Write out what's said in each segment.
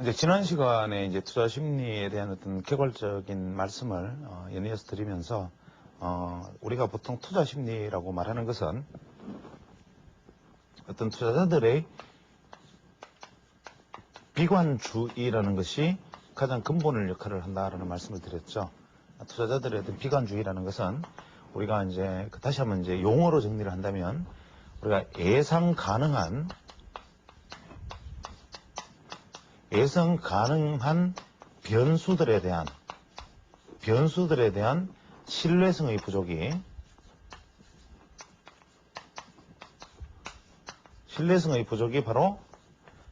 이제 지난 시간에 이제 투자 심리에 대한 어떤 개괄적인 말씀을 연이어서 드리면서 우리가 보통 투자 심리라고 말하는 것은 어떤 투자자들의 비관주의라는 것이 가장 근본을 역할을 한다라는 말씀을 드렸죠. 투자자들의 어떤 비관주의라는 것은 우리가 이제 다시 한번 이제 용어로 정리를 한다면 우리가 예상 가능한 변수들에 대한 신뢰성의 부족이 바로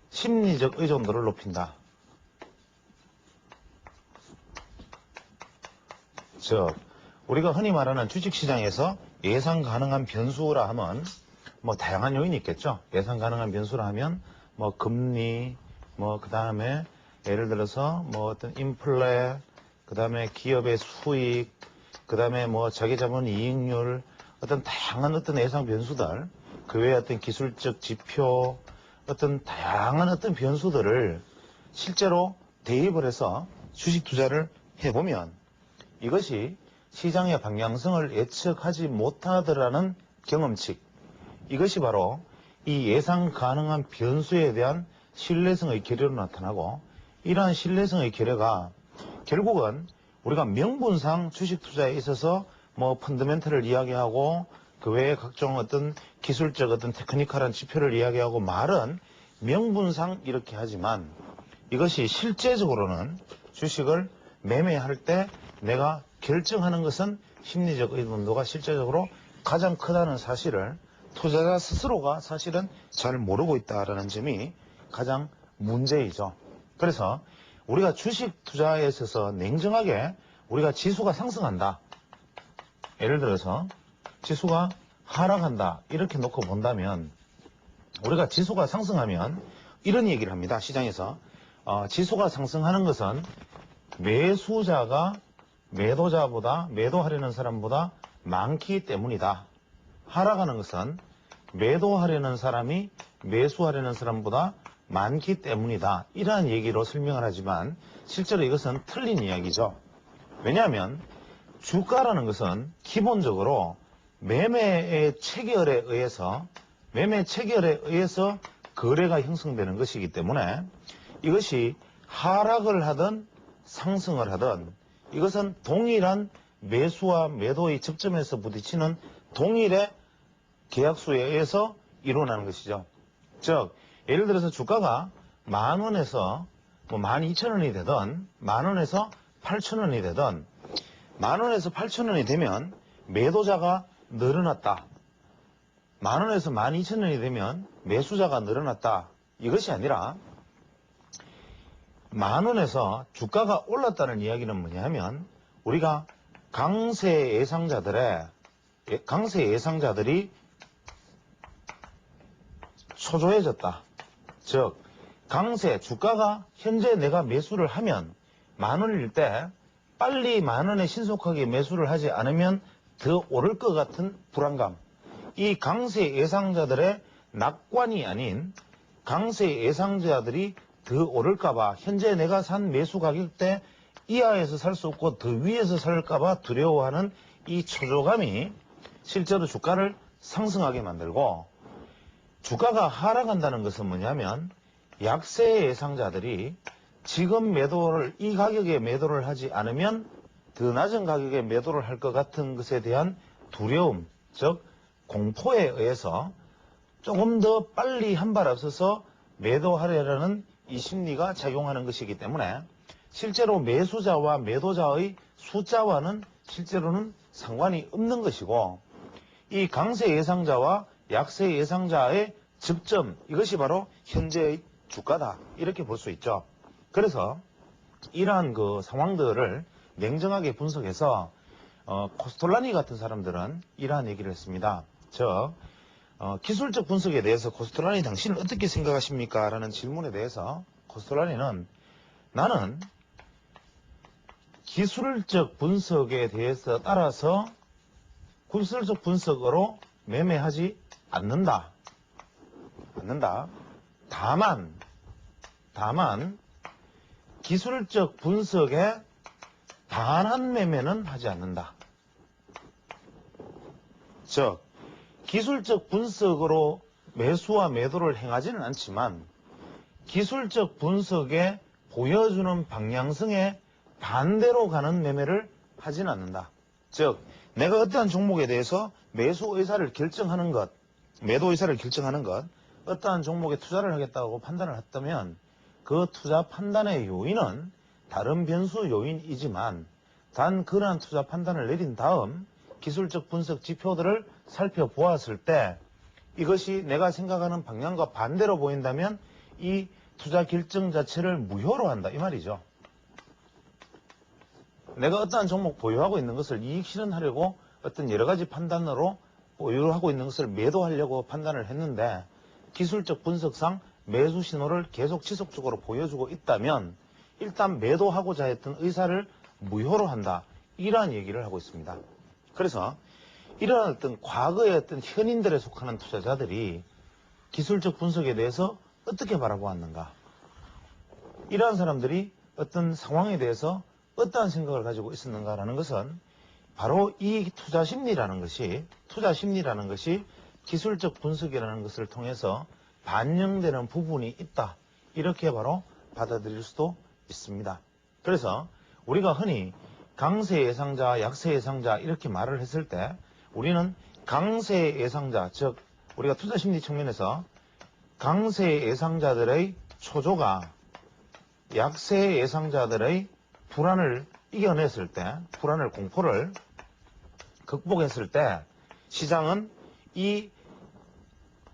심리적 의존도를 높인다. 즉, 우리가 흔히 말하는 주식시장에서 예상 가능한 변수라 하면 뭐 다양한 요인이 있겠죠. 예상 가능한 변수라 하면 뭐 금리, 그 다음에 예를 들어서 뭐 어떤 인플레, 그 다음에 기업의 수익, 그 다음에 뭐 자기자본 이익률, 어떤 다양한 어떤 예상 변수들, 그 외에 어떤 기술적 지표, 어떤 다양한 어떤 변수들을 실제로 대입을 해서 주식 투자를 해보면 이것이 시장의 방향성을 예측하지 못하더라는 경험칙, 이것이 바로 이 예상 가능한 변수에 대한 신뢰성의 결여로 나타나고, 이러한 신뢰성의 결여가 결국은 우리가 명분상 주식 투자에 있어서 뭐 펀더멘털을 이야기하고 그 외에 각종 어떤 기술적 어떤 테크니컬한 지표를 이야기하고 말은 명분상 이렇게 하지만 이것이 실제적으로는 주식을 매매할 때 내가 결정하는 것은 심리적 의존도가 실제적으로 가장 크다는 사실을 투자자 스스로가 사실은 잘 모르고 있다는 점이 가장 문제이죠. 그래서 우리가 주식 투자에 있어서 냉정하게 우리가 지수가 상승한다, 예를 들어서 지수가 하락한다 이렇게 놓고 본다면, 우리가 지수가 상승하면 이런 얘기를 합니다. 시장에서 지수가 상승하는 것은 매수자가 매도하려는 사람보다 많기 때문이다. 하락하는 것은 매도하려는 사람이 매수하려는 사람보다 많기 때문이다. 이러한 얘기로 설명을 하지만 실제로 이것은 틀린 이야기죠. 왜냐하면 주가라는 것은 기본적으로 매매 체결에 의해서 거래가 형성되는 것이기 때문에 이것이 하락을 하든 상승을 하든 이것은 동일한 매수와 매도의 접점에서 부딪히는 동일의 계약수에 의해서 일어나는 것이죠. 즉, 예를 들어서 주가가 10,000원에서 뭐 12,000원이 되든 10,000원에서 8,000원이 되든 10,000원에서 8,000원이 되면 매도자가 늘어났다, 10,000원에서 12,000원이 되면 매수자가 늘어났다, 이것이 아니라 10,000원에서 주가가 올랐다는 이야기는 뭐냐 하면 우리가 강세 예상자들이 초조해졌다. 즉, 주가가 현재 내가 매수를 하면 10,000원일 때 빨리 10,000원에 신속하게 매수를 하지 않으면 더 오를 것 같은 불안감, 이 강세 예상자들의 낙관이 아닌 강세 예상자들이 더 오를까봐 현재 내가 산 매수 가격대 이하에서 살 수 없고 더 위에서 살까봐 두려워하는 이 초조감이 실제로 주가를 상승하게 만들고, 주가가 하락한다는 것은 뭐냐면 약세 예상자들이 지금 이 가격에 매도를 하지 않으면 더 낮은 가격에 매도를 할 것 같은 것에 대한 두려움, 즉 공포에 의해서 조금 더 빨리 한 발 앞서서 매도하려는 이 심리가 작용하는 것이기 때문에 실제로 매수자와 매도자의 숫자와는 실제로는 상관이 없는 것이고, 이 강세 예상자와 약세 예상자의 접점, 이것이 바로 현재의 주가다, 이렇게 볼 수 있죠. 그래서 이러한 그 상황들을 냉정하게 분석해서 코스톨라니 같은 사람들은 이러한 얘기를 했습니다. 기술적 분석에 대해서 코스톨라니 당신은 어떻게 생각하십니까? 라는 질문에 대해서 코스톨라니는 나는 기술적 분석에 대해서 따라서 기술적 분석으로 매매하지 않는다. 다만 기술적 분석에 반한 매매는 하지 않는다. 즉, 기술적 분석으로 매수와 매도를 행하지는 않지만 기술적 분석에 보여주는 방향성에 반대로 가는 매매를 하진 않는다. 즉, 내가 어떠한 종목에 대해서 매수 의사를 결정하는 것, 매도 의사를 결정하는 것, 어떠한 종목에 투자를 하겠다고 판단을 했다면 그 투자 판단의 요인은 다른 변수 요인이지만 단 그러한 투자 판단을 내린 다음 기술적 분석 지표들을 살펴보았을 때 이것이 내가 생각하는 방향과 반대로 보인다면 이 투자 결정 자체를 무효로 한다 이 말이죠. 내가 어떠한 종목 보유하고 있는 것을 이익 실현하려고 어떤 여러 가지 판단으로 보유하고 있는 것을 매도하려고 판단을 했는데 기술적 분석상 매수 신호를 계속 지속적으로 보여주고 있다면 일단 매도하고자 했던 의사를 무효로 한다. 이러한 얘기를 하고 있습니다. 그래서 이러한 어떤 과거의 어떤 현인들에 속하는 투자자들이 기술적 분석에 대해서 어떻게 바라보았는가? 이러한 사람들이 어떤 상황에 대해서 어떠한 생각을 가지고 있었는가라는 것은 바로 이 투자 심리라는 것이 기술적 분석이라는 것을 통해서 반영되는 부분이 있다. 이렇게 바로 받아들일 수도 있습니다. 그래서 우리가 흔히 강세 예상자, 약세 예상자 이렇게 말을 했을 때 우리는 강세 예상자, 즉 우리가 투자 심리 측면에서 강세 예상자들의 초조가 약세 예상자들의 불안을 이겨냈을 때, 불안을 공포를 극복했을 때 시장은 이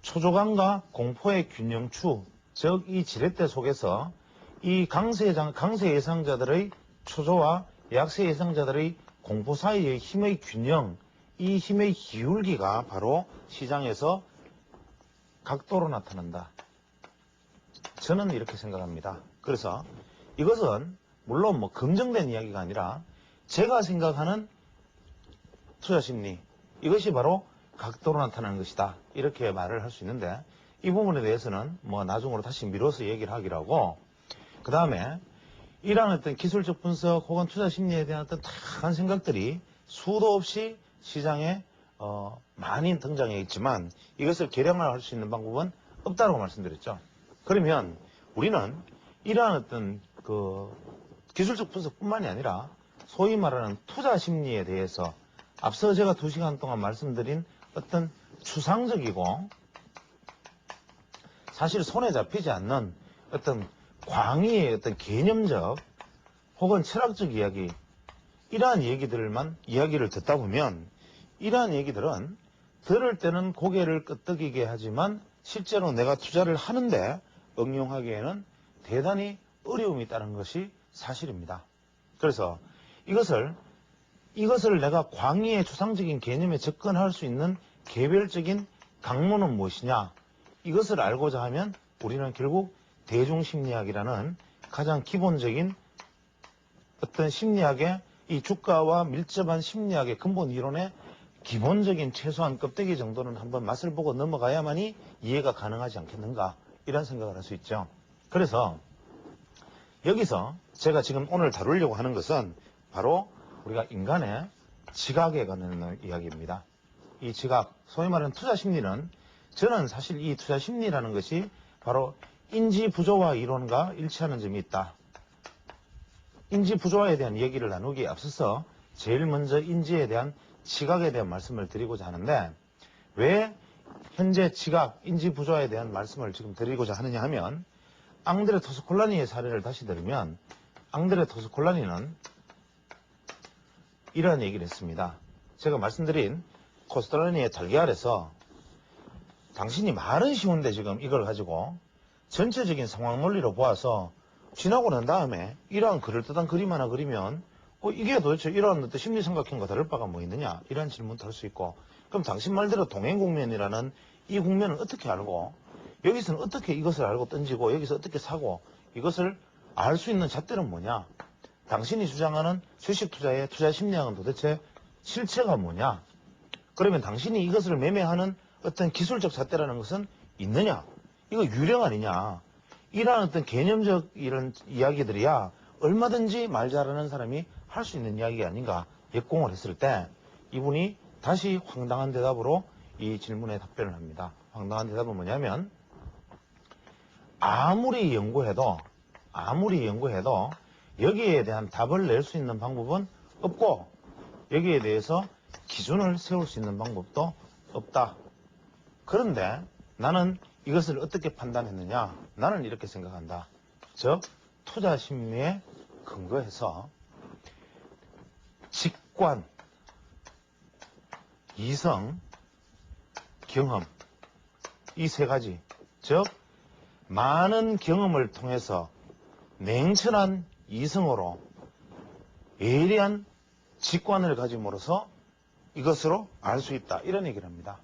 초조감과 공포의 균형추, 즉 이 지렛대 속에서 이 강세 예상자들의 초조와 약세 예상자들의 공포 사이의 힘의 균형, 이 힘의 기울기가 바로 시장에서 각도로 나타난다. 저는 이렇게 생각합니다. 그래서 이것은 물론 뭐 검증된 이야기가 아니라 제가 생각하는 투자 심리, 이것이 바로 각도로 나타나는 것이다. 이렇게 말을 할 수 있는데 이 부분에 대해서는 뭐 나중으로 다시 미뤄서 얘기를 하기로 하고 그 다음에 이러한 어떤 기술적 분석 혹은 투자 심리에 대한 어떤 다양한 생각들이 수도 없이 시장에 많이 등장해 있지만 이것을 개량할 수 있는 방법은 없다고 말씀드렸죠. 그러면 우리는 이러한 어떤 그 기술적 분석뿐만이 아니라 소위 말하는 투자 심리에 대해서 앞서 제가 2시간 동안 말씀드린 어떤 추상적이고 사실 손에 잡히지 않는 어떤 광의의 어떤 개념적 혹은 철학적 이야기, 이러한 얘기들만 이야기를 듣다 보면 이러한 얘기들은 들을 때는 고개를 끄덕이게 하지만 실제로 내가 투자를 하는데 응용하기에는 대단히 어려움이 있다는 것이 사실입니다. 그래서 이것을 내가 광의의 추상적인 개념에 접근할 수 있는 개별적인 강론은 무엇이냐? 이것을 알고자 하면 우리는 결국 대중심리학이라는 가장 기본적인 어떤 심리학의 이 주가와 밀접한 심리학의 근본 이론의 기본적인 최소한 껍데기 정도는 한번 맛을 보고 넘어가야만이 이해가 가능하지 않겠는가? 이런 생각을 할 수 있죠. 그래서 여기서 제가 지금 오늘 다루려고 하는 것은 바로 우리가 인간의 지각에 관한 이야기입니다. 이 지각, 소위 말하는 투자 심리는 저는 사실 이 투자 심리라는 것이 바로 인지 부조화 이론과 일치하는 점이 있다. 인지 부조화에 대한 얘기를 나누기에 앞서서 제일 먼저 인지에 대한 지각에 대한 말씀을 드리고자 하는데 왜 현재 지각, 인지 부조화에 대한 말씀을 지금 드리고자 하느냐 하면 앙드레 토스콜라니의 사례를 다시 들으면 앙드레 토스콜라니는 이러한 얘기를 했습니다. 제가 말씀드린 코스톨라니의 달걀에서 당신이 말은 쉬운데 지금 이걸 가지고 전체적인 상황 논리로 보아서 지나고 난 다음에 이러한 그럴듯한 그림 하나 그리면 이게 도대체 이러한 어떤 심리삼각형과 다를 바가 뭐 있느냐 이런 질문도 할 수 있고 그럼 당신 말대로 동행국면이라는 이 국면을 어떻게 알고 여기서는 어떻게 이것을 알고 던지고 여기서 어떻게 사고 이것을 알 수 있는 잣대는 뭐냐? 당신이 주장하는 주식 투자의 투자 심리학은 도대체 실체가 뭐냐? 그러면 당신이 이것을 매매하는 어떤 기술적 잣대라는 것은 있느냐? 이거 유령 아니냐? 이러한 어떤 개념적 이런 이야기들이야 얼마든지 말 잘하는 사람이 할 수 있는 이야기가 아닌가 역공을 했을 때 이분이 다시 황당한 대답으로 이 질문에 답변을 합니다. 황당한 대답은 뭐냐면 아무리 연구해도 여기에 대한 답을 낼 수 있는 방법은 없고 여기에 대해서 기준을 세울 수 있는 방법도 없다. 그런데 나는 이것을 어떻게 판단했느냐? 나는 이렇게 생각한다. 즉 투자 심리에 근거해서 직관, 이성, 경험 이 세 가지, 즉 많은 경험을 통해서 냉철한 이성으로 예리한 직관을 가짐으로써 이것으로 알 수 있다. 이런 얘기를 합니다.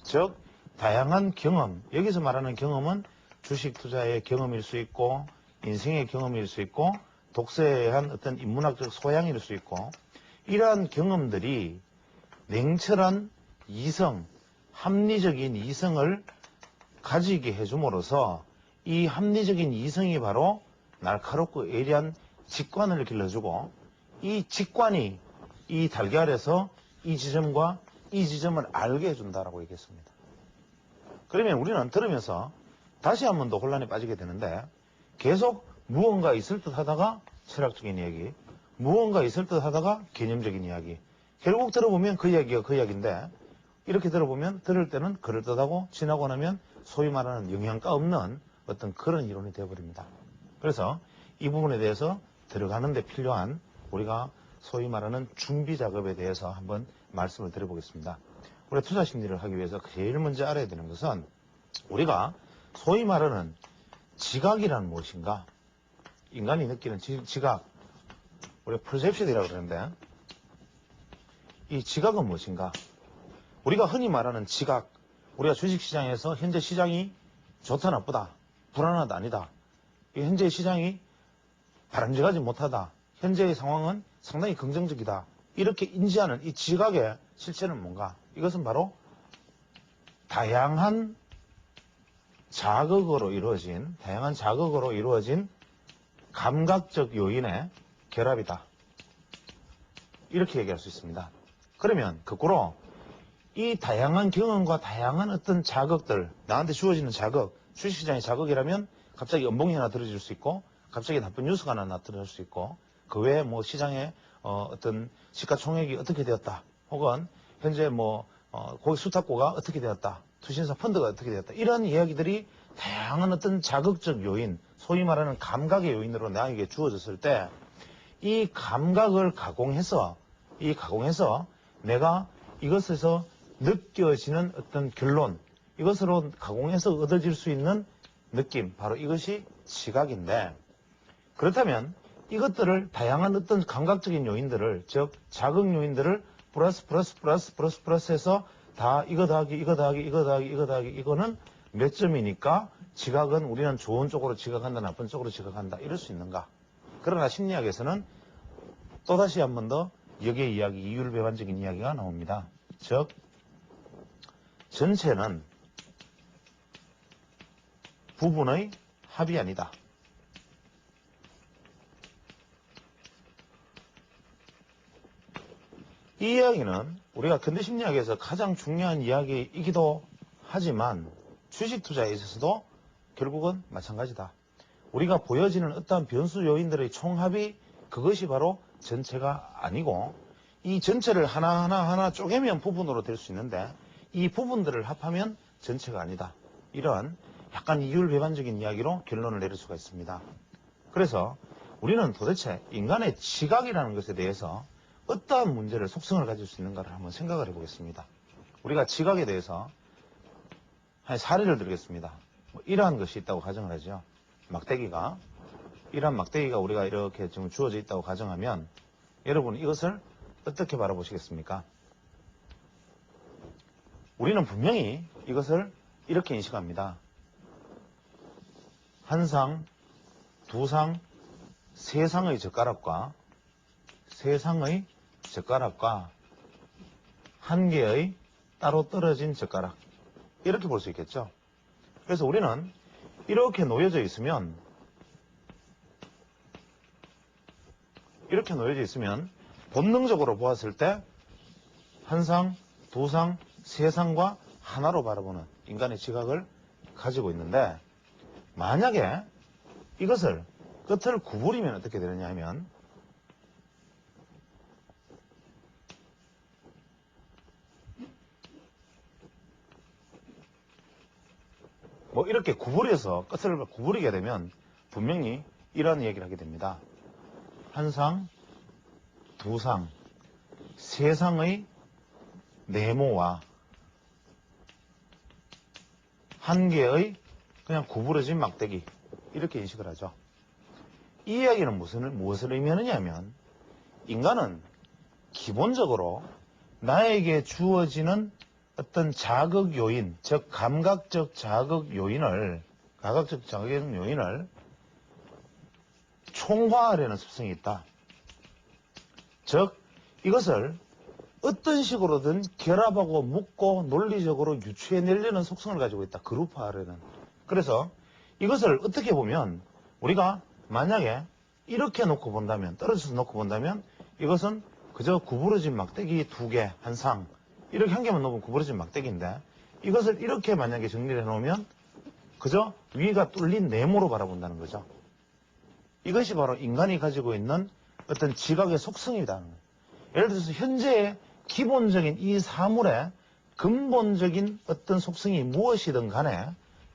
즉 다양한 경험, 여기서 말하는 경험은 주식 투자의 경험일 수 있고 인생의 경험일 수 있고 독서에 의한 어떤 인문학적 소양일 수 있고 이러한 경험들이 냉철한 이성, 합리적인 이성을 가지게 해줌으로써 이 합리적인 이성이 바로 날카롭고 예리한 직관을 길러주고 이 직관이 이 달걀에서 이 지점과 이 지점을 알게 해준다라고 얘기했습니다. 그러면 우리는 들으면서 다시 한 번 더 혼란에 빠지게 되는데 계속 무언가 있을 듯 하다가 철학적인 이야기, 무언가 있을 듯 하다가 개념적인 이야기, 결국 들어보면 그 이야기가 그 이야기인데 이렇게 들어보면 들을 때는 그럴듯하고 지나고 나면 소위 말하는 영양가 없는 어떤 그런 이론이 되어버립니다. 그래서 이 부분에 대해서 들어가는 데 필요한 우리가 소위 말하는 준비 작업에 대해서 한번 말씀을 드려보겠습니다. 우리가 투자 심리를 하기 위해서 제일 먼저 알아야 되는 것은 우리가 소위 말하는 지각이란 무엇인가? 인간이 느끼는 지각, 우리가 perception이라고 그러는데 이 지각은 무엇인가? 우리가 흔히 말하는 지각, 우리가 주식시장에서 현재 시장이 좋다 나쁘다, 불안하다 아니다, 현재 시장이 바람직하지 못하다, 현재의 상황은 상당히 긍정적이다, 이렇게 인지하는 이 지각의 실체는 뭔가? 이것은 바로 다양한 자극으로 이루어진 감각적 요인의 결합이다. 이렇게 얘기할 수 있습니다. 그러면 거꾸로 이 다양한 경험과 다양한 어떤 자극들, 나한테 주어지는 자극, 주식시장의 자극이라면 갑자기 연봉이 하나 들어질 수 있고 갑자기 나쁜 뉴스가 하나 나타날 수 있고 그 외에 뭐 시장의 어떤 시가총액이 어떻게 되었다, 혹은 현재 고객 수탁고가 어떻게 되었다, 투신사 펀드가 어떻게 되었다, 이런 이야기들이 다양한 어떤 자극적 요인, 소위 말하는 감각의 요인으로 나에게 주어졌을 때 이 감각을 가공해서 내가 이것에서 느껴지는 어떤 결론, 이것으로 가공해서 얻어질 수 있는 느낌, 바로 이것이 지각인데, 그렇다면 이것들을 다양한 어떤 감각적인 요인들을, 즉 자극 요인들을 플러스 해서 다 이거 더하기 이거는 몇 점이니까 지각은 우리는 좋은 쪽으로 지각한다, 나쁜 쪽으로 지각한다, 이럴 수 있는가? 그러나 심리학에서는 또다시 한 번 더 역의 이야기, 이율배반적인 이야기가 나옵니다. 즉 전체는 부분의 합이 아니다. 이 이야기는 우리가 근대심리학에서 가장 중요한 이야기이기도 하지만 주식 투자에 있어서도 결국은 마찬가지다. 우리가 보여지는 어떠한 변수 요인들의 총합이 그것이 바로 전체가 아니고 이 전체를 하나하나 쪼개면 부분으로 될 수 있는데 이 부분들을 합하면 전체가 아니다. 이러한 약간 이율배반적인 이야기로 결론을 내릴 수가 있습니다. 그래서 우리는 도대체 인간의 지각이라는 것에 대해서 어떠한 문제를, 속성을 가질 수 있는가를 한번 생각을 해보겠습니다. 우리가 지각에 대해서 한 사례를 들겠습니다. 이러한 것이 있다고 가정을 하죠. 이러한 막대기가 우리가 이렇게 지금 주어져 있다고 가정하면 여러분 이것을 어떻게 바라보시겠습니까? 우리는 분명히 이것을 이렇게 인식합니다. 한 상, 두 상, 세 상의 젓가락과 한 개의 따로 떨어진 젓가락, 이렇게 볼 수 있겠죠. 그래서 우리는 이렇게 놓여져 있으면 이렇게 놓여져 있으면 본능적으로 보았을 때 한 상, 두 상, 세 상과 하나로 바라보는 인간의 지각을 가지고 있는데, 만약에 이것을 끝을 구부리면 어떻게 되느냐 하면, 뭐 이렇게 구부려서 끝을 구부리게 되면 분명히 이런 얘기를 하게 됩니다. 한 상, 두 상, 세 상의 네모와 한 개의 그냥 구부러진 막대기, 이렇게 인식을 하죠. 이 이야기는 무엇을 의미하느냐 하면, 인간은 기본적으로 나에게 주어지는 어떤 자극 요인, 즉 감각적 자극 요인을 총화하려는 습성이 있다. 즉 이것을 어떤 식으로든 결합하고 묶고 논리적으로 유추해내려는 속성을 가지고 있다. 그룹화하려는. 그래서 이것을 어떻게 보면, 우리가 만약에 이렇게 놓고 본다면, 떨어져서 놓고 본다면, 이것은 그저 구부러진 막대기 두 개, 한 상, 이렇게 한 개만 놓으면 구부러진 막대기인데, 이것을 이렇게 만약에 정리를 해놓으면 그저 위가 뚫린 네모로 바라본다는 거죠. 이것이 바로 인간이 가지고 있는 어떤 지각의 속성이다. 예를 들어서 현재의 기본적인 이 사물의 근본적인 어떤 속성이 무엇이든 간에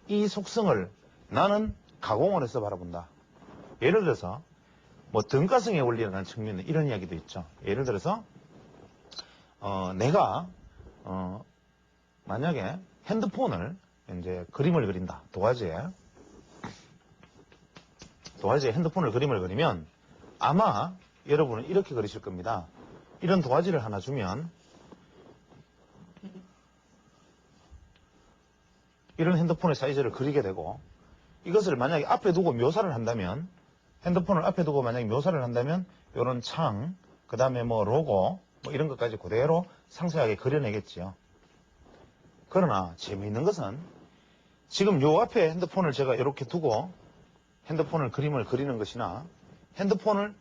이 속성을 나는 가공을 해서 바라본다. 예를 들어서 뭐 등가성의 원리라는 측면에 이런 이야기도 있죠. 예를 들어서 내가 만약에 핸드폰을 이제 그림을 그린다. 도화지에 핸드폰을 그림을 그리면 아마 여러분은 이렇게 그리실 겁니다. 이런 도화지를 하나 주면 이런 핸드폰의 사이즈를 그리게 되고, 이것을 만약에 앞에 두고 묘사를 한다면, 핸드폰을 앞에 두고 만약에 묘사를 한다면 이런 창, 그 다음에 뭐 로고, 뭐 이런 것까지 그대로 상세하게 그려내겠지요. 그러나 재미있는 것은 지금 요 앞에 핸드폰을 제가 이렇게 두고 핸드폰을 그림을 그리는 것이나, 핸드폰을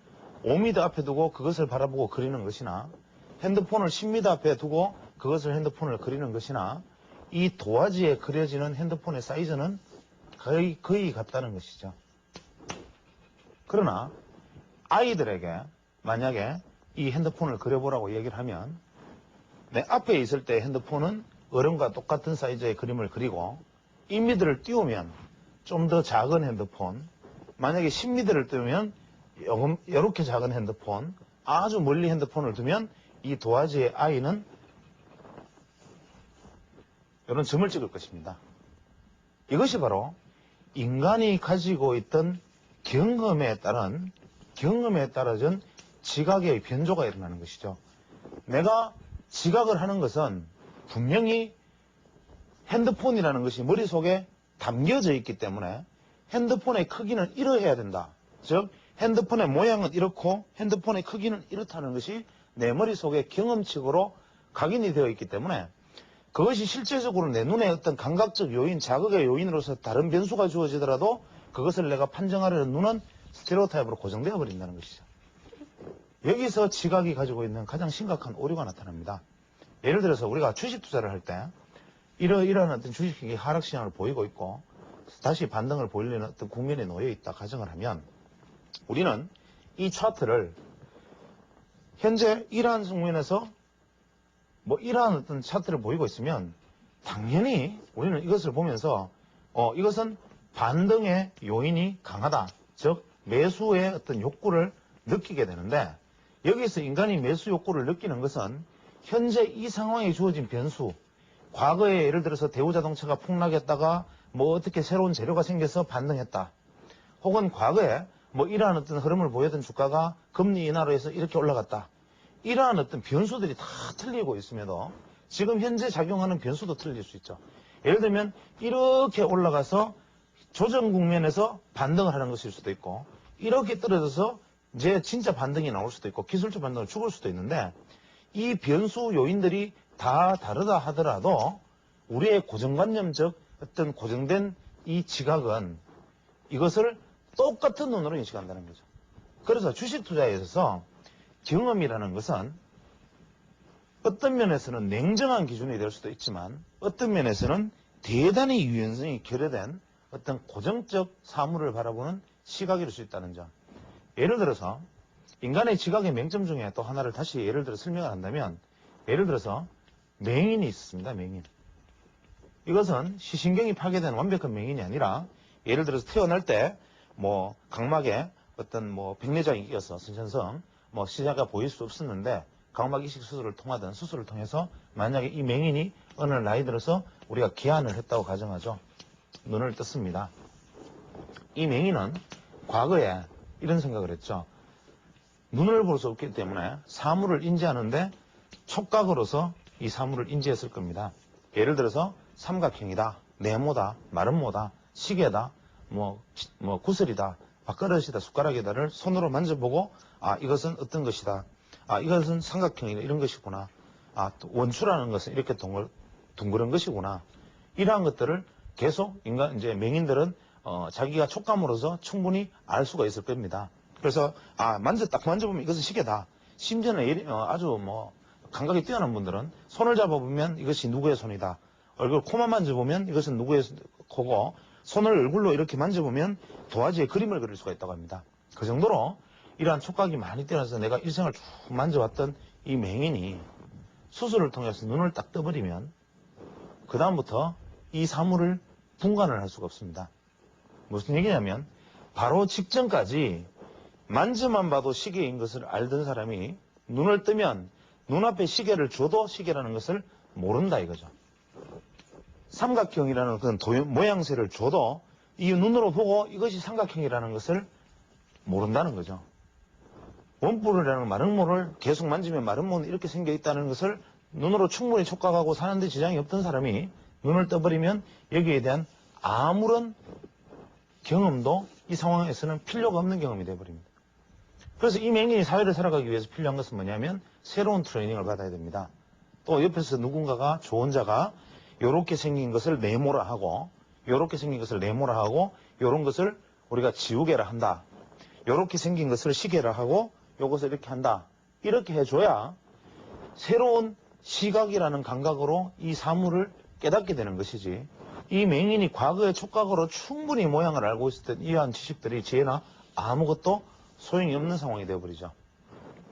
5m 앞에 두고 그것을 바라보고 그리는 것이나, 핸드폰을 10m 앞에 두고 그것을 핸드폰을 그리는 것이나, 이 도화지에 그려지는 핸드폰의 사이즈는 거의 같다는 것이죠. 그러나 아이들에게 만약에 이 핸드폰을 그려보라고 얘기를 하면, 내 앞에 있을 때 핸드폰은 어른과 똑같은 사이즈의 그림을 그리고 2m를 띄우면 좀 더 작은 핸드폰, 만약에 10m를 띄우면 이렇게 작은 핸드폰, 아주 멀리 핸드폰을 두면 이 도화지의 아이는 이런 점을 찍을 것입니다. 이것이 바로 인간이 가지고 있던 경험에 따라진 지각의 변조가 일어나는 것이죠. 내가 지각을 하는 것은 분명히 핸드폰이라는 것이 머릿속에 담겨져 있기 때문에 핸드폰의 크기는 이러해야 된다. 즉 핸드폰의 모양은 이렇고 핸드폰의 크기는 이렇다는 것이 내 머릿속에 경험칙으로 각인이 되어 있기 때문에, 그것이 실제적으로 내 눈에 어떤 감각적 요인, 자극의 요인으로서 다른 변수가 주어지더라도 그것을 내가 판정하려는 눈은 스테레오타입으로 고정되어 버린다는 것이죠. 여기서 지각이 가지고 있는 가장 심각한 오류가 나타납니다. 예를 들어서 우리가 주식 투자를 할 때 이러한 어떤 주식이 하락 시장을 보이고 있고 다시 반등을 보이려는 어떤 국면에 놓여 있다 가정을 하면, 우리는 이 차트를 현재 이러한 측면에서 뭐 이러한 어떤 차트를 보이고 있으면 당연히 우리는 이것을 보면서 이것은 반등의 요인이 강하다. 즉 매수의 어떤 욕구를 느끼게 되는데, 여기서 인간이 매수 욕구를 느끼는 것은 현재 이 상황에 주어진 변수, 과거에 예를 들어서 대우자동차가 폭락했다가 뭐 어떻게 새로운 재료가 생겨서 반등했다. 혹은 과거에 뭐 이러한 어떤 흐름을 보였던 주가가 금리 인하로 해서 이렇게 올라갔다. 이러한 어떤 변수들이 다 틀리고 있음에도 지금 현재 작용하는 변수도 틀릴 수 있죠. 예를 들면 이렇게 올라가서 조정 국면에서 반등을 하는 것일 수도 있고, 이렇게 떨어져서 이제 진짜 반등이 나올 수도 있고, 기술적 반등을 죽을 수도 있는데, 이 변수 요인들이 다 다르다 하더라도 우리의 고정관념적 어떤 고정된 이 지각은 이것을 똑같은 눈으로 인식한다는 거죠. 그래서 주식 투자에 있어서 경험이라는 것은 어떤 면에서는 냉정한 기준이 될 수도 있지만 어떤 면에서는 대단히 유연성이 결여된 어떤 고정적 사물을 바라보는 시각일 수 있다는 점. 예를 들어서 인간의 지각의 맹점 중에 또 하나를 다시 예를 들어 설명을 한다면 예를 들어서 맹인이 있습니다. 맹인. 이것은 시신경이 파괴된 완벽한 맹인이 아니라 예를 들어서 태어날 때 뭐 각막에 어떤 뭐 백내장이 끼어서 선천성 뭐 시야가 보일 수 없었는데 각막 이식 수술을 통하든 수술을 통해서 만약에 이 맹인이 어느 나이 들어서 우리가 개안을 했다고 가정하죠. 눈을 떴습니다. 이 맹인은 과거에 이런 생각을 했죠. 눈을 볼 수 없기 때문에 사물을 인지하는데 촉각으로서 이 사물을 인지했을 겁니다. 예를 들어서 삼각형이다, 네모다, 마른 모다, 시계다, 뭐 구슬이다, 밥그릇이다, 숟가락이다를 손으로 만져보고 아 이것은 어떤 것이다. 아 이것은 삼각형이다 이런 것이구나. 아 또 원추라는 것은 이렇게 둥그런 것이구나. 이러한 것들을 계속 인간 이제 맹인들은 자기가 촉감으로서 충분히 알 수가 있을 겁니다. 그래서 아 딱 만져보면 이것은 시계다. 심지어는 아주 뭐 감각이 뛰어난 분들은 손을 잡아보면 이것이 누구의 손이다. 얼굴 코만 만져보면 이것은 누구의 코고 손을 얼굴로 이렇게 만져보면 도화지에 그림을 그릴 수가 있다고 합니다. 그 정도로 이러한 촉각이 많이 뛰어나서 내가 일생을 쭉 만져왔던 이 맹인이 수술을 통해서 눈을 딱 떠버리면 그 다음부터 이 사물을 분간을 할 수가 없습니다. 무슨 얘기냐면 바로 직전까지 만져만 봐도 시계인 것을 알던 사람이 눈을 뜨면 눈앞에 시계를 줘도 시계라는 것을 모른다 이거죠. 삼각형이라는 그런 모양새를 줘도 이 눈으로 보고 이것이 삼각형이라는 것을 모른다는 거죠. 원뿔이라는 마른 모를 계속 만지면 마른 모는 이렇게 생겨 있다는 것을 눈으로 충분히 촉각하고 사는데 지장이 없던 사람이 눈을 떠버리면 여기에 대한 아무런 경험도 이 상황에서는 필요가 없는 경험이 되어버립니다. 그래서 이 맹인이 사회를 살아가기 위해서 필요한 것은 뭐냐면 새로운 트레이닝을 받아야 됩니다. 또 옆에서 누군가가 조언자가 요렇게 생긴 것을 네모라 하고 요렇게 생긴 것을 네모라 하고 요런 것을 우리가 지우개라 한다. 요렇게 생긴 것을 시계라 하고 요것을 이렇게 한다. 이렇게 해줘야 새로운 시각이라는 감각으로 이 사물을 깨닫게 되는 것이지 이 맹인이 과거의 촉각으로 충분히 모양을 알고 있었던 이러한 지식들이 지혜나 아무것도 소용이 없는 상황이 되어버리죠.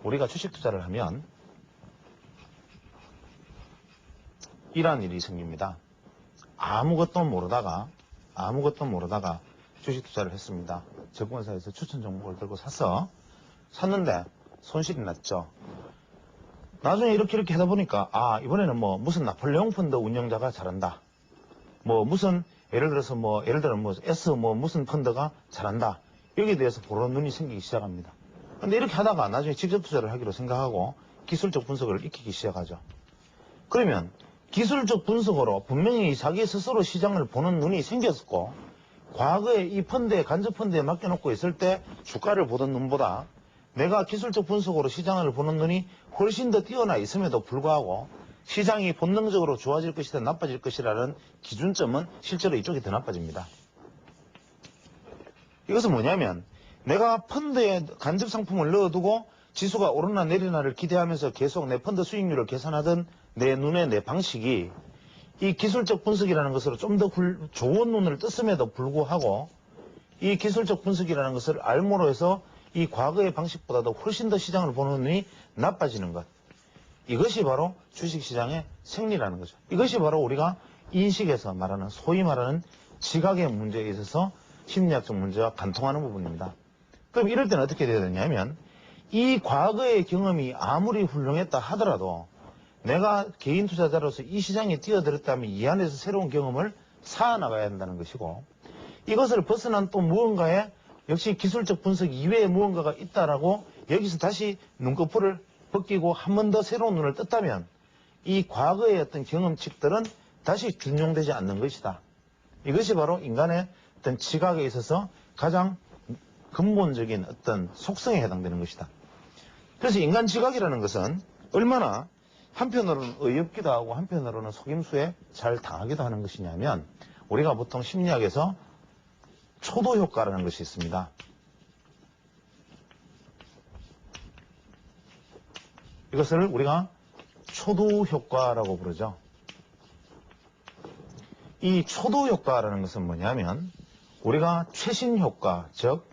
우리가 주식 투자를 하면 이러한 일이 생깁니다. 아무것도 모르다가 주식 투자를 했습니다. 증권사에서 추천 종목을 들고 샀는데 손실이 났죠. 나중에 이렇게 하다 보니까 아 이번에는 뭐 무슨 나폴레옹 펀드 운영자가 잘한다. 뭐 무슨 예를 들어 S 무슨 펀드가 잘한다. 여기에 대해서 보는 눈이 생기기 시작합니다. 근데 이렇게 하다가 나중에 직접 투자를 하기로 생각하고 기술적 분석을 익히기 시작하죠. 그러면 기술적 분석으로 분명히 자기 스스로 시장을 보는 눈이 생겼었고 과거에 이 펀드에 간접 펀드에 맡겨놓고 있을 때 주가를 보던 눈보다 내가 기술적 분석으로 시장을 보는 눈이 훨씬 더 뛰어나 있음에도 불구하고 시장이 본능적으로 좋아질 것이다 나빠질 것이라는 기준점은 실제로 이쪽이 더 나빠집니다. 이것은 뭐냐면 내가 펀드에 간접 상품을 넣어두고 지수가 오르나 내리나를 기대하면서 계속 내 펀드 수익률을 계산하던 내 눈의 내 방식이 이 기술적 분석이라는 것으로 좀 더 좋은 눈을 떴음에도 불구하고 이 기술적 분석이라는 것을 알므로 해서 이 과거의 방식보다도 훨씬 더 시장을 보는 눈이 나빠지는 것. 이것이 바로 주식시장의 생리라는 거죠. 이것이 바로 우리가 인식에서 말하는 소위 말하는 지각의 문제에 있어서 심리학적 문제와 관통하는 부분입니다. 그럼 이럴 때는 어떻게 되어야 되냐면 이 과거의 경험이 아무리 훌륭했다 하더라도 내가 개인 투자자로서 이 시장에 뛰어들었다면 이 안에서 새로운 경험을 쌓아나가야 한다는 것이고 이것을 벗어난 또 무언가에 역시 기술적 분석 이외에 무언가가 있다라고 여기서 다시 눈꺼풀을 벗기고 한 번 더 새로운 눈을 떴다면 이 과거의 어떤 경험칙들은 다시 준용되지 않는 것이다. 이것이 바로 인간의 어떤 지각에 있어서 가장 근본적인 어떤 속성에 해당되는 것이다. 그래서 인간 지각이라는 것은 얼마나 한편으로는 어이없기도 하고 한편으로는 속임수에 잘 당하기도 하는 것이냐면 우리가 보통 심리학에서 초도 효과라는 것이 있습니다. 이것을 우리가 초두 효과라고 부르죠. 이 초두 효과라는 것은 뭐냐면 우리가 최신 효과, 즉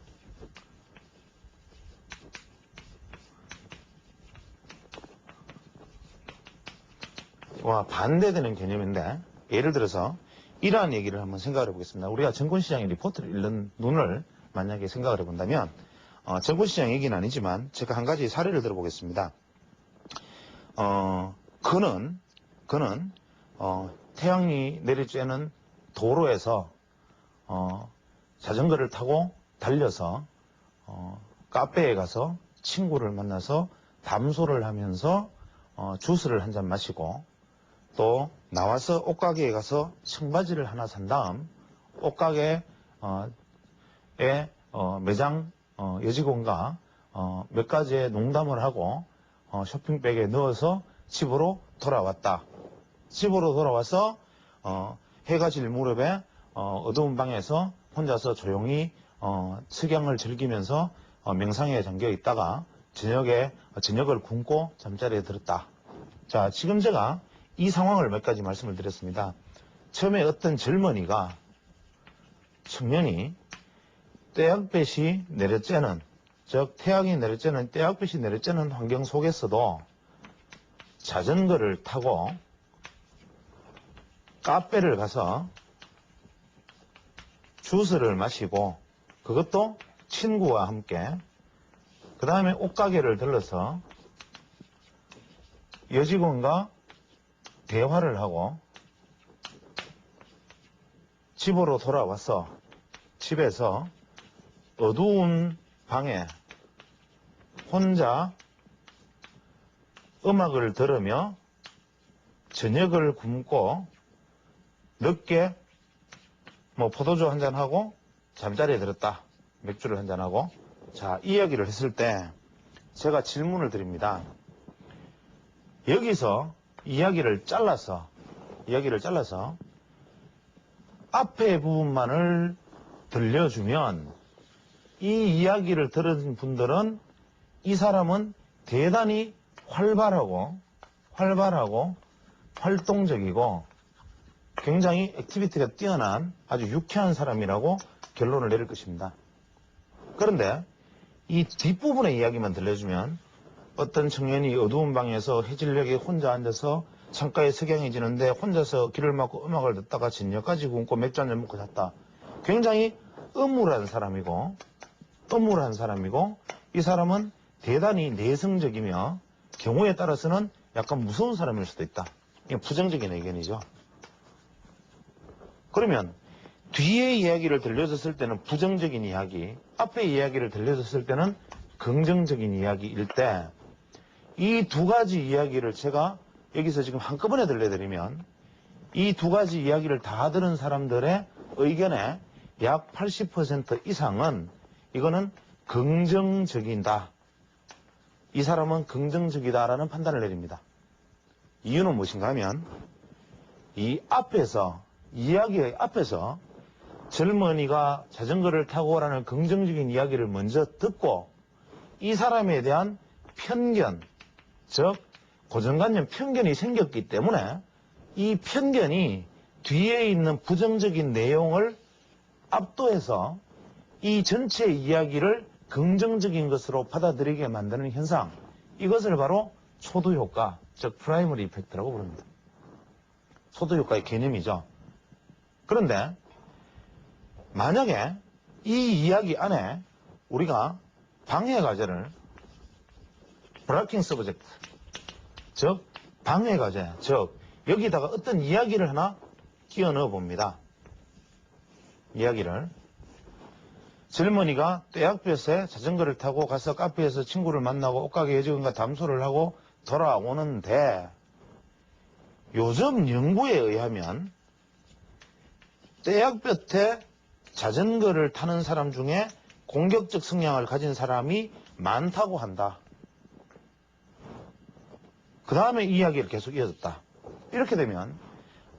와 반대되는 개념인데, 예를 들어서 이러한 얘기를 한번 생각을 해보겠습니다. 우리가 증권시장의 리포트를 읽는 눈을 만약에 생각을 해본다면, 증권시장 얘기는 아니지만 제가 한 가지 사례를 들어보겠습니다. 그는 태양이 내리쬐는 도로에서 자전거를 타고 달려서 카페에 가서 친구를 만나서 담소를 하면서 주스를 한 잔 마시고, 또 나와서 옷가게에 가서 청바지를 하나 산 다음 옷가게 매장 여직원과 몇 가지의 농담을 하고 쇼핑백에 넣어서 집으로 돌아왔다. 집으로 돌아와서 해가 질 무렵에 어두운 방에서 혼자서 조용히 석양을 즐기면서 명상에 잠겨 있다가 저녁을 굶고 잠자리에 들었다. 자, 지금 제가 이 상황을 몇 가지 말씀을 드렸습니다. 처음에 어떤 청년이 떼약볕이 내려쬐는, 즉 태양이 내려쬐는 떼약볕이 내려쬐는 환경 속에서도 자전거를 타고 카페를 가서 주스를 마시고, 그것도 친구와 함께, 그 다음에 옷가게를 들러서 여직원과 대화를 하고 집으로 돌아와서 집에서 어두운 방에 혼자 음악을 들으며 저녁을 굶고 늦게 포도주 한잔하고 잠자리에 들었다. 맥주를 한잔하고. 자, 이 이야기를 했을 때 제가 질문을 드립니다. 여기서 이야기를 잘라서 앞에 부분만을 들려주면 이 이야기를 들은 분들은 이 사람은 대단히 활발하고 활동적이고 굉장히 액티비티가 뛰어난 아주 유쾌한 사람이라고 결론을 내릴 것입니다. 그런데 이 뒷부분의 이야기만 들려주면 어떤 청년이 어두운 방에서 해질녘에 혼자 앉아서 창가에 석양이 지는데 혼자서 귀를 막고 음악을 듣다가 저녁까지 굶고 맥주 한잔 먹고 잤다. 굉장히 음울한 사람이고 이 사람은 대단히 내성적이며 경우에 따라서는 약간 무서운 사람일 수도 있다. 이게 부정적인 의견이죠. 그러면 뒤에 이야기를 들려줬을 때는 부정적인 이야기, 앞에 이야기를 들려줬을 때는 긍정적인 이야기일 때, 이 두 가지 이야기를 제가 여기서 지금 한꺼번에 들려드리면 이 두 가지 이야기를 다 들은 사람들의 의견의 약 80% 이상은 이거는 긍정적이다. 이 사람은 긍정적이다라는 판단을 내립니다. 이유는 무엇인가 하면 이 이야기의 앞에서 젊은이가 자전거를 타고 오라는 긍정적인 이야기를 먼저 듣고 이 사람에 대한 편견, 즉 고정관념 편견이 생겼기 때문에 이 편견이 뒤에 있는 부정적인 내용을 압도해서 이 전체 이야기를 긍정적인 것으로 받아들이게 만드는 현상, 이것을 바로 초두효과, 즉 프라이머리 이펙트라고 부릅니다. 초두효과의 개념이죠. 그런데 만약에 이 이야기 안에 우리가 방해과제를 브라킹 서브젝트, 즉 방해과제, 즉 여기다가 어떤 이야기를 하나 끼워 넣어 봅니다. 이야기를 젊은이가 떼약볕에 자전거를 타고 가서 카페에서 친구를 만나고 옷가게 여직원과 담소를 하고 돌아오는데, 요즘 연구에 의하면 떼약볕에 자전거를 타는 사람 중에 공격적 성향을 가진 사람이 많다고 한다. 그 다음에 이야기를 계속 이어졌다. 이렇게 되면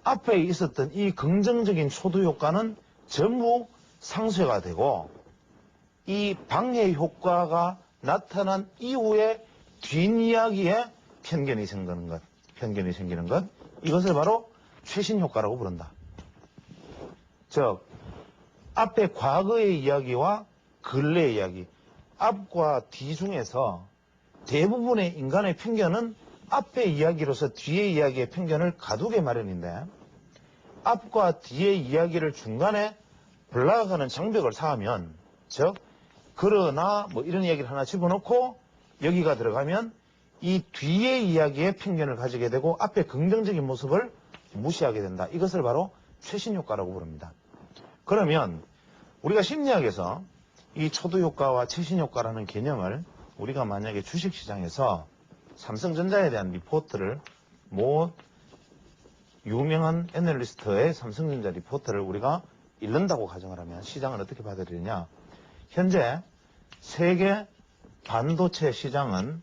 앞에 있었던 이 긍정적인 초두 효과는 전부 상쇄가 되고, 이 방해 효과가 나타난 이후에 뒷이야기에 편견이 생기는 것, 이것을 바로 최신 효과라고 부른다. 즉, 앞에 과거의 이야기와 근래의 이야기, 앞과 뒤 중에서 대부분의 인간의 편견은 앞의 이야기로서 뒤의 이야기의 편견을 가두게 마련인데, 앞과 뒤의 이야기를 중간에 올라가는 장벽을 쌓으면, 즉 그러나 뭐 이런 이야기를 하나 집어넣고 여기가 들어가면 이 뒤의 이야기에 편견을 가지게 되고 앞에 긍정적인 모습을 무시하게 된다. 이것을 바로 최신 효과라고 부릅니다. 그러면 우리가 심리학에서 이 초두 효과와 최신 효과라는 개념을 우리가 만약에 주식시장에서 삼성전자에 대한 리포트를 유명한 애널리스트의 삼성전자 리포트를 우리가 읽는다고 가정을 하면 시장은 어떻게 받아들이냐. 현재 세계 반도체 시장은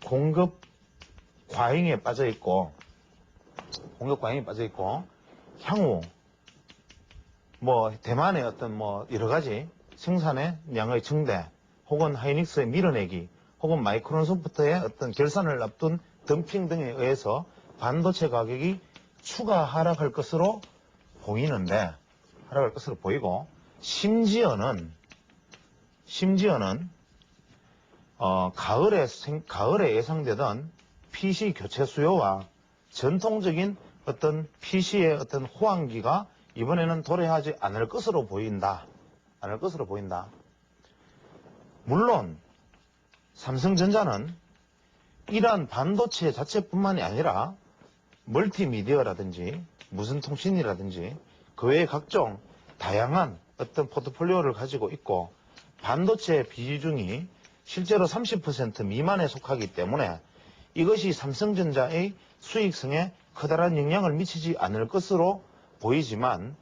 공급 과잉에 빠져 있고 향후 대만의 어떤 여러 가지 생산의 양의 증대 혹은 하이닉스의 밀어내기 혹은 마이크로소프트의 어떤 결산을 앞둔 덤핑 등에 의해서 반도체 가격이 추가 하락할 것으로 보이고 심지어는 가을에 예상되던 PC 교체 수요와 전통적인 어떤 PC의 어떤 호황기가 이번에는 도래하지 않을 것으로 보인다. 물론 삼성전자는 이러한 반도체 자체뿐만이 아니라 멀티미디어라든지 무선 통신이라든지 그 외에 각종 다양한 어떤 포트폴리오를 가지고 있고 반도체 비중이 실제로 30% 미만에 속하기 때문에 이것이 삼성전자의 수익성에 커다란 영향을 미치지 않을 것으로 보이지만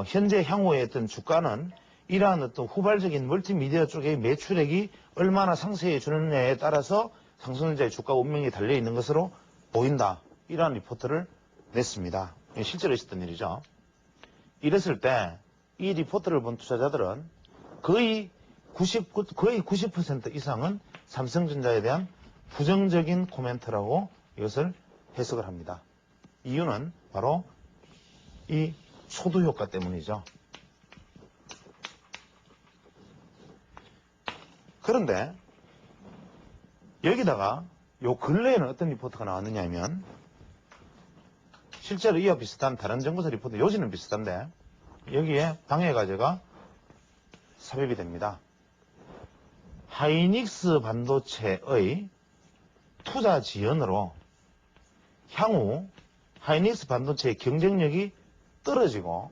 현재 향후의 어떤 주가는 이러한 어떤 후발적인 멀티미디어 쪽의 매출액이 얼마나 상승해주느냐에 따라서 삼성전자의 주가 운명이 달려있는 것으로 보인다. 이러한 리포트를 냈습니다. 실제로 있었던 일이죠. 이랬을 때 이 리포트를 본 투자자들은 거의 90% 이상은 삼성전자에 대한 부정적인 코멘트라고 이것을 해석을 합니다. 이유는 바로 이 초두 효과 때문이죠. 그런데 여기다가 요 근래에는 어떤 리포트가 나왔느냐 하면 실제로 이와 비슷한 다른 정보사 리포트 요지는 비슷한데 여기에 방해 과제가 삽입이 됩니다. 하이닉스 반도체의 투자 지연으로 향후 하이닉스 반도체의 경쟁력이 떨어지고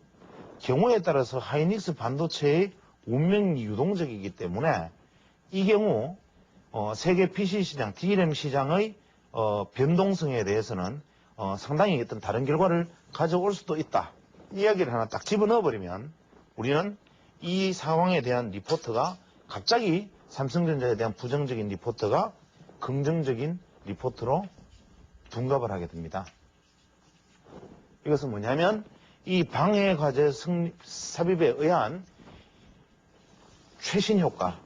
경우에 따라서 하이닉스 반도체의 운명이 유동적이기 때문에 이 경우 세계 PC 시장, DRAM 시장의 변동성에 대해서는 상당히 어떤 다른 결과를 가져올 수도 있다. 이야기를 하나 딱 집어넣어버리면 우리는 이 상황에 대한 리포트가 갑자기 삼성전자에 대한 부정적인 리포트가 긍정적인 리포트로 둔갑을 하게 됩니다. 이것은 뭐냐면 이 방해 과제 삽입에 의한 최신 효과,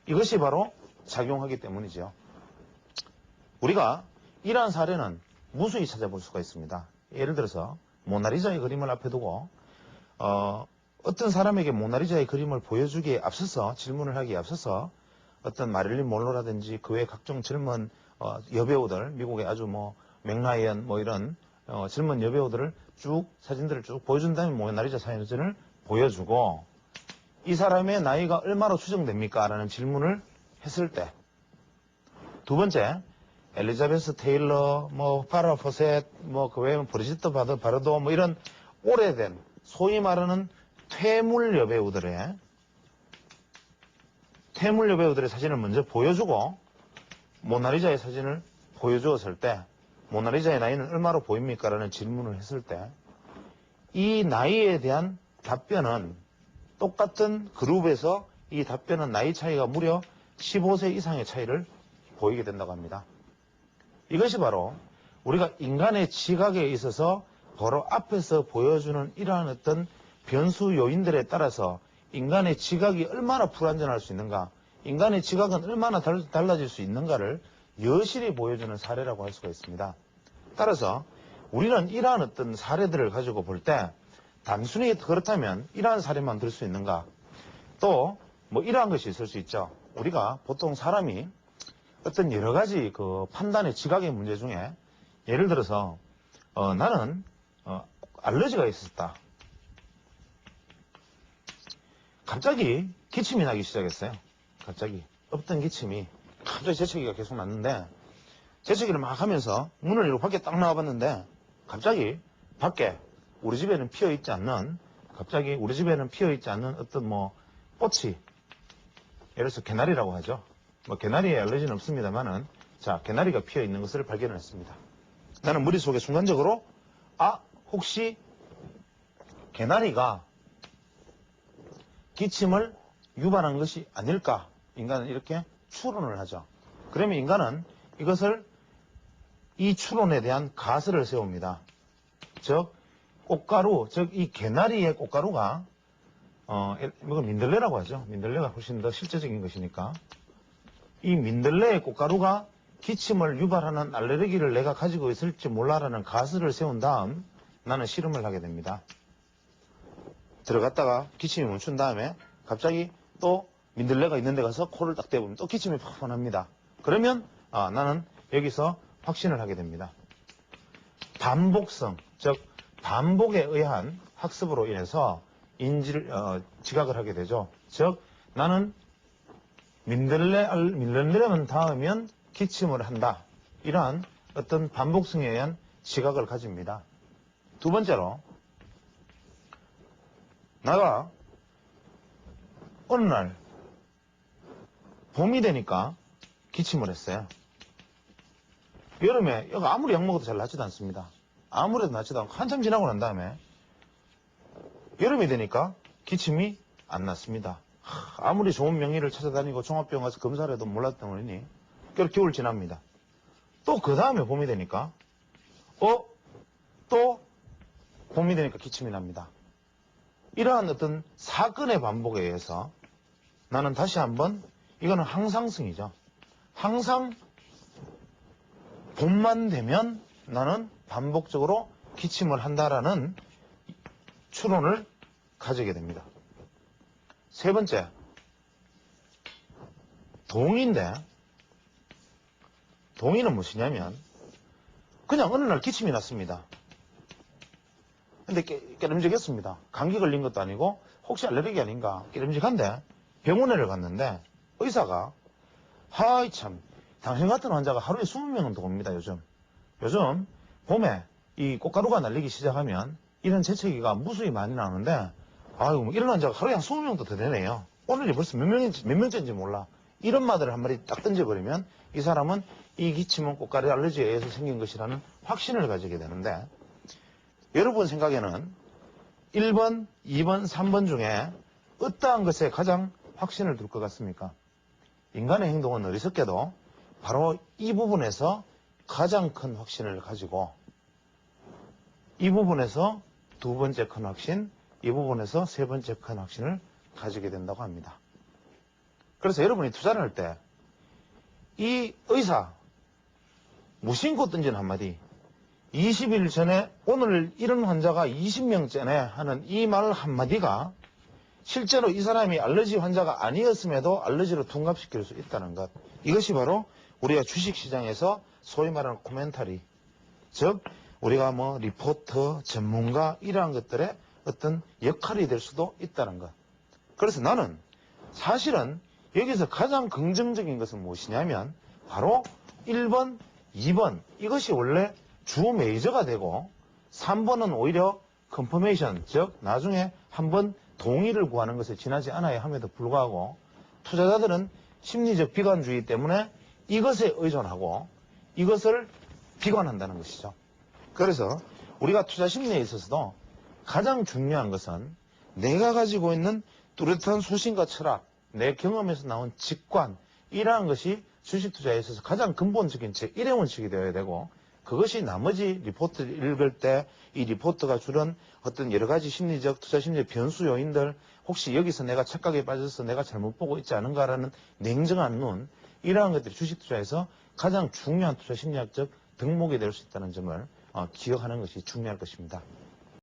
이것이 바로 작용하기 때문이죠. 우리가 이러한 사례는 무수히 찾아볼 수가 있습니다. 예를 들어서 모나리자의 그림을 앞에 두고 어떤 사람에게 모나리자의 그림을 보여주기에 앞서서 질문을 하기에 앞서서 어떤 마릴린 monroe라든지 그 외 각종 젊은 여배우들, 미국의 아주 맥라이언 이런 젊은 여배우들을 사진들을 쭉 보여준 다음에 모나리자 사진을 보여주고 이 사람의 나이가 얼마로 추정됩니까? 라는 질문을 했을 때 두 번째, 엘리자베스 테일러, 파라 포셋, 그 외에 브리지트 바르도 이런 오래된 소위 말하는 퇴물 여배우들의 사진을 먼저 보여주고 모나리자의 사진을 보여주었을 때 모나리자의 나이는 얼마로 보입니까? 라는 질문을 했을 때 이 나이에 대한 답변은 똑같은 그룹에서 이 답변은 나이 차이가 무려 15세 이상의 차이를 보이게 된다고 합니다. 이것이 바로 우리가 인간의 지각에 있어서 바로 앞에서 보여주는 이러한 어떤 변수 요인들에 따라서 인간의 지각이 얼마나 불완전할 수 있는가, 인간의 지각은 얼마나 달라질 수 있는가를 여실히 보여주는 사례라고 할 수가 있습니다. 따라서 우리는 이러한 어떤 사례들을 가지고 볼 때 단순히 그렇다면 이러한 사례만 들 수 있는가? 또 뭐 이러한 것이 있을 수 있죠. 우리가 보통 사람이 어떤 여러 가지 그 판단의 지각의 문제 중에 예를 들어서 나는 알러지가 있었다. 갑자기 기침이 나기 시작했어요. 갑자기 없던 기침이 갑자기 재채기가 계속 났는데 재채기를 막 하면서 문을 열고 밖에 딱 나와봤는데 갑자기 밖에 우리 집에는 피어있지 않는 어떤 뭐 꽃이 예를 들어서 개나리라고 하죠. 뭐 개나리에 알러지는 없습니다만은 자 개나리가 피어있는 것을 발견했습니다. 나는 머릿속에 순간적으로 혹시 개나리가 기침을 유발한 것이 아닐까? 인간은 이렇게 추론을 하죠. 그러면 인간은 이 추론에 대한 가설을 세웁니다. 즉 이 개나리의 꽃가루가 이건 민들레라고 하죠. 민들레가 훨씬 더 실제적인 것이니까 이 민들레의 꽃가루가 기침을 유발하는 알레르기를 내가 가지고 있을지 몰라라는 가설을 세운 다음 나는 실험을 하게 됩니다. 들어갔다가 기침이 멈춘 다음에 갑자기 또 민들레가 있는 데 가서 코를 딱 대보면 또 기침이 팍 납니다. 그러면 나는 여기서 확신을 하게 됩니다. 반복성, 즉 반복에 의한 학습으로 인해서 지각을 하게 되죠. 즉 나는 민들레만 닿으면 기침을 한다. 이러한 어떤 반복성에 의한 지각을 가집니다. 두 번째로 나가 어느 날 봄이 되니까 기침을 했어요. 여름에 여기 아무리 약 먹어도 잘 낫지도 않습니다. 아무래도 낫지도 않고 한참 지나고 난 다음에 여름이 되니까 기침이 안 났습니다. 아무리 좋은 명의를 찾아다니고 종합병원 가서 검사를 해도 몰랐던 거니 겨울 지납니다. 또 그 다음에 봄이 되니까 또 봄이 되니까 기침이 납니다. 이러한 어떤 사건의 반복에 의해서 나는 다시 한번 이거는 항상성이죠. 항상 봄만 되면 나는 반복적으로 기침을 한다라는 추론을 가지게 됩니다. 세 번째, 동의인데 동의는 무엇이냐면 그냥 어느 날 기침이 났습니다. 근데 깨름직했습니다. 감기 걸린 것도 아니고 혹시 알레르기 아닌가 깨름직한데 병원에를 갔는데 의사가 참 당신 같은 환자가 하루에 20명은 더 옵니다. 요즘 봄에 이 꽃가루가 날리기 시작하면 이런 재채기가 무수히 많이 나오는데 뭐 이런 환자가 하루에 한 20명도 더 되네요. 오늘이 벌써 몇 명째인지 몰라. 이런 말들을 한 마리 딱 던져버리면 이 사람은 이 기침은 꽃가루 알레르기에 의해서 생긴 것이라는 확신을 가지게 되는데 여러분 생각에는 1번, 2번, 3번 중에 어떠한 것에 가장 확신을 둘 것 같습니까? 인간의 행동은 어리석게도 바로 이 부분에서 가장 큰 확신을 가지고 이 부분에서 두 번째 큰 확신, 이 부분에서 세 번째 큰 확신을 가지게 된다고 합니다. 그래서 여러분이 투자를 할 때 이 의사 무심코 던진 한마디 20일 전에 오늘 이런 환자가 20명째네 하는 이 말 한마디가 실제로 이 사람이 알러지 환자가 아니었음에도 알러지로 둔갑시킬 수 있다는 것. 이것이 바로 우리가 주식시장에서 소위 말하는 코멘터리, 즉 우리가 뭐 리포터, 전문가 이러한 것들의 어떤 역할이 될 수도 있다는 것. 그래서 나는 사실은 여기서 가장 긍정적인 것은 무엇이냐면 바로 1번, 2번 이것이 원래 주 메이저가 되고 3번은 오히려 컨퍼메이션, 즉 나중에 한번 동의를 구하는 것에 지나지 않아야 함에도 불구하고 투자자들은 심리적 비관주의 때문에 이것에 의존하고 이것을 비관한다는 것이죠. 그래서 우리가 투자 심리에 있어서도 가장 중요한 것은 내가 가지고 있는 뚜렷한 소신과 철학, 내 경험에서 나온 직관, 이러한 것이 주식 투자에 있어서 가장 근본적인 제1의 원칙이 되어야 되고 그것이 나머지 리포트를 읽을 때 이 리포트가 주는 어떤 여러 가지 심리적, 투자 심리적 변수 요인들, 혹시 여기서 내가 착각에 빠져서 내가 잘못 보고 있지 않은가라는 냉정한 눈, 이러한 것들이 주식 투자에서 가장 중요한 투자 심리학적 덕목이 될 수 있다는 점을 기억하는 것이 중요할 것입니다.